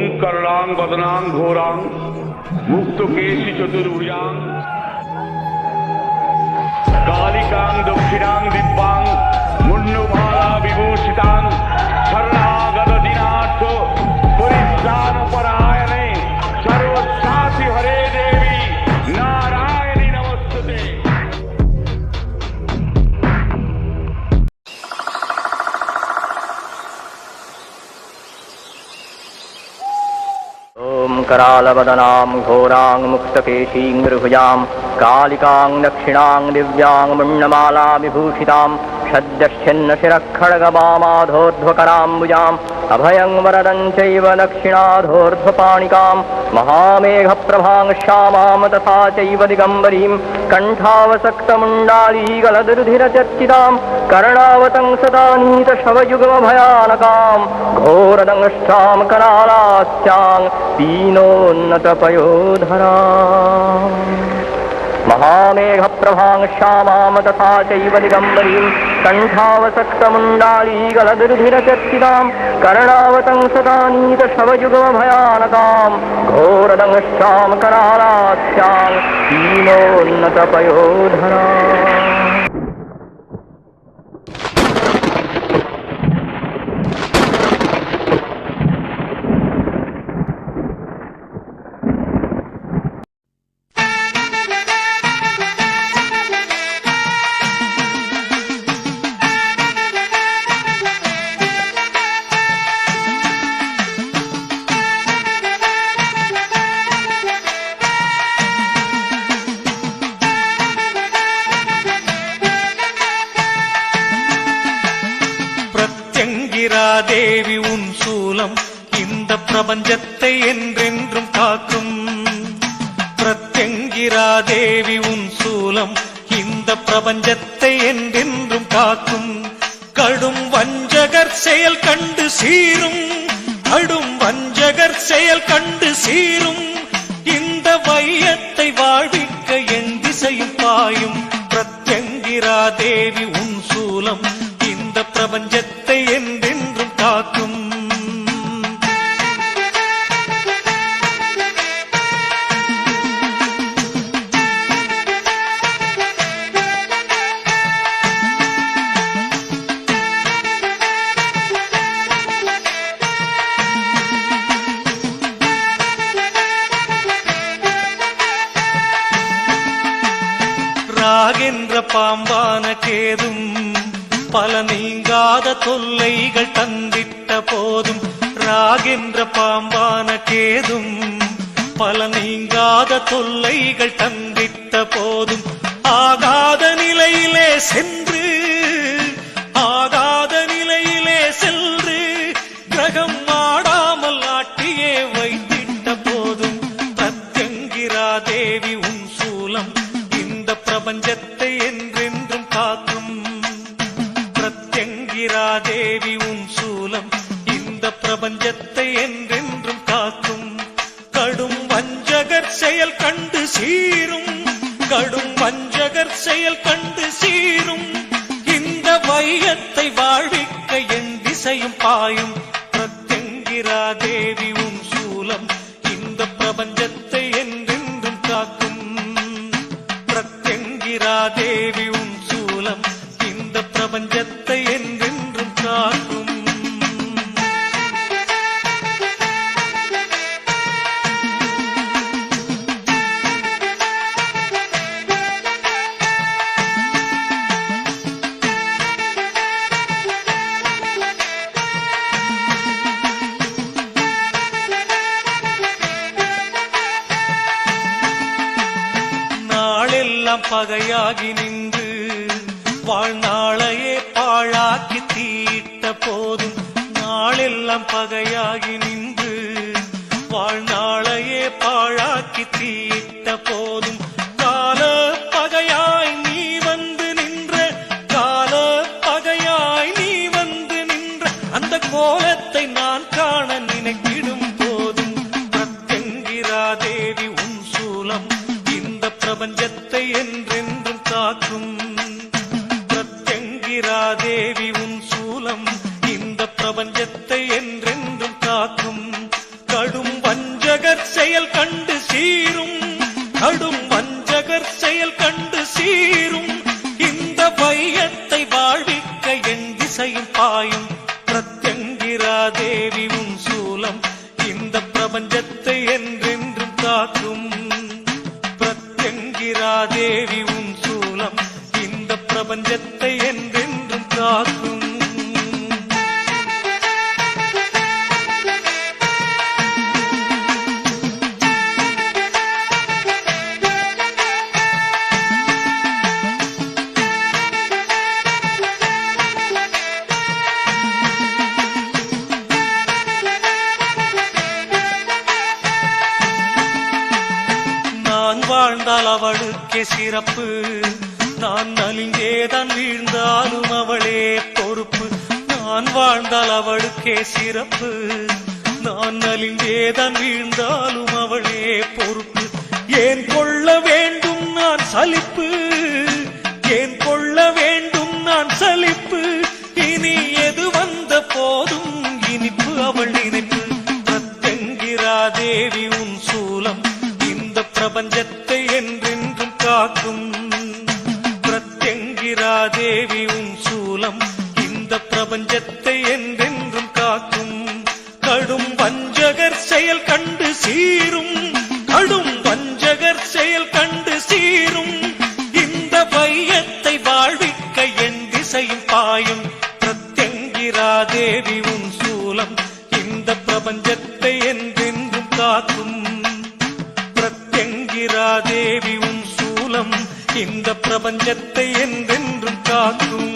ओम करलांग बदनांग घोरांग मुक्त केशी चतुर्भुजांग कालिकांग दक्षिणांग दिव्यांग मुन्नुमाला विभूषितांग शरणागत दिनार्थ परित्राण परायणे सर्वसाति हरे देवी नारायणी नमस्ते। ओम करालवदनां घोरां मुक्तकेशीं मृभुजां कालिकां दक्षिणां दिव्यां मुण्डमाला विभूषितां सद्यश्चिन्न शिरखड्गवामाधोर्ध्वकराम्बुजाम् अभयं वरदं चैव दक्षिणाधोर्ध्वपाणिकां महामेघप्रभां श्यामां तथा चैव दिगम्बरीं कण्ठावसक्तमुण्डालीगलदुर्धिरचर्चितां कर्णावतंसदानीतशवयुगमभयानकां घोरदंष्ट्रां करालास्यां पीनोन्नतपयोधराम् महामेघप्रभां श्यामां तथा चैव दिगम्बरीं कण्ठावसक्तमुण्डालीगलदुर्धिरचर्चितां कर्णावतंसदानीतशवयुगमभयानकां घोरदंष्ट्रां करालास्यां पीनोन्नतपयोधराम् தேவி உன் சூலம் இந்த பிரபஞ்சத்தை என்றென்றும் காக்கும். பிரத்யங்கிரா தேவி உன் சூலம் இந்த பிரபஞ்சத்தை என்றென்றும் காக்கும். கடும் வஞ்சகர் செயல் கண்டு சீரும், கடும் வஞ்சகர் செயல் கண்டு சீரும். இந்த வையத்தை வாழ்விக்க என் திசையும் பாயும். பிரத்யங்கிரா தேவி உன் சூலம் இந்த பிரபஞ்சத்தை என்றென்றும் காக்கும். ராகென்ற பாம்பான கேதும் பல நீங்காத தொல்லைகள் தந்திட்ட போதும். ராகென்ற பாம்பான கேதும் பல நீங்காத தொல்லைகள் தந்திட்ட போதும். ஆகாத நிலையிலே சென்று, ஆகாத நிலையிலே சென்று கிரகம் ஆடாமல் ஆட்டியே வைத்திட்ட போதும். பிரத்யங்கிரா தேவி உன் சூலம் இந்த பிரபஞ்சத்தை என்றென்றும் காக்கும். பிரத்யங்கிரா தேவி உன் சூலம் இந்த பிரபஞ்சத்தை என்றென்றும் காக்கும். கடும் வஞ்சகர் செயல் கண்டு சீரும், கடும் வஞ்சகர் செயல் கண்டு சீரும். இந்த வையத்தை வாழ்விக்க என் திசையும் பாயும். பிரத்யங்கிரா தேவி உன் சூலம் இந்த பிரபஞ்சத்தை என்றென்றும் காக்கும். பிரத்யங்கிரா தேவி உன் சூலம் இந்த பிரபஞ்சத்தை என்றென்றும் காக்கும். நாளெல்லாம் பகையாகி நின்று வாழ்நாளையே பாழாக்கி தீட்ட போதும். நாளெல்லாம் பகையாகி நின்று வாழ்நாளையே பாழாக்கி தீட்ட போதும். கால பகையாய் நீ வந்து நின்ற, கால பகையாய் நீ வந்து நின்ற அந்த கோலத்தை நான் காண நினைக்கிடும் போதும். பிரத்யங்கிரா தேவி உன் சூலம் இந்த பிரபஞ்சத்தை என்றென்றும் காக்கும். பிரத்யங்கிரா தேவி உன் சூலம் இந்த பிரபஞ்சத்தை என்றென்றும் காக்கும். கடும் செயல் கண்டு சீரும் கடும் வஞ்சகர் செயல் கண்டு சீரும் இந்த வையத்தை வாழ்விக்க என் திசையும் பாயும் பிரத்யங்கிரா தேவி உன் சூலம் இந்த பிரபஞ்சத்தை என்றென்றும் காக்கும் பிரத்யங்கிரா தேவி உன் சூலம் இந்த பிரபஞ்சத்தை என்றென்றும் காக்கும் நான் வாழ்ந்தால் அவளுக்கே சிறப்பு நான் நலிந்தேதான் வீழ்ந்தாலும் அவளே பொறுப்பு நான் வாழ்ந்தால் அவளுக்கே சிறப்பு நான் நலிந்தேதான் வீழ்ந்தாலும் அவளே பொறுப்பு ஏன் கொள்ள வேண்டும் நான் சலிப்பு ஏன் கொள்ள வேண்டும் நான் சலிப்பு இனி எது வந்த போதும் இனிப்பு அவள் நினைப்பு பிரத்யங்கிரா தேவி உன் சூலம் இந்த பிரபஞ்சத்தை என்றென்றும் காக்கும் பிரத்யங்கிரா தேவி உன் சூலம் இந்த பிரபஞ்சத்தை என்றென்றும் காக்கும் கடும் வஞ்சகர் செயல் கண்டு சீரும் கடும் வஞ்சகர் செயல் கண்டு சீரும் இந்த வையத்தை வாழ்விக்க என் திசையும் பாயும் பிரத்யங்கிரா தேவி உன் சூலம் இந்த பிரபஞ்சத்தை என்றென்றும் காக்கும் பிரத்யங்கிரா தேவி உன் சூலம் இந்த பிரபஞ்சத்தை என்றென்றும் காக்கும்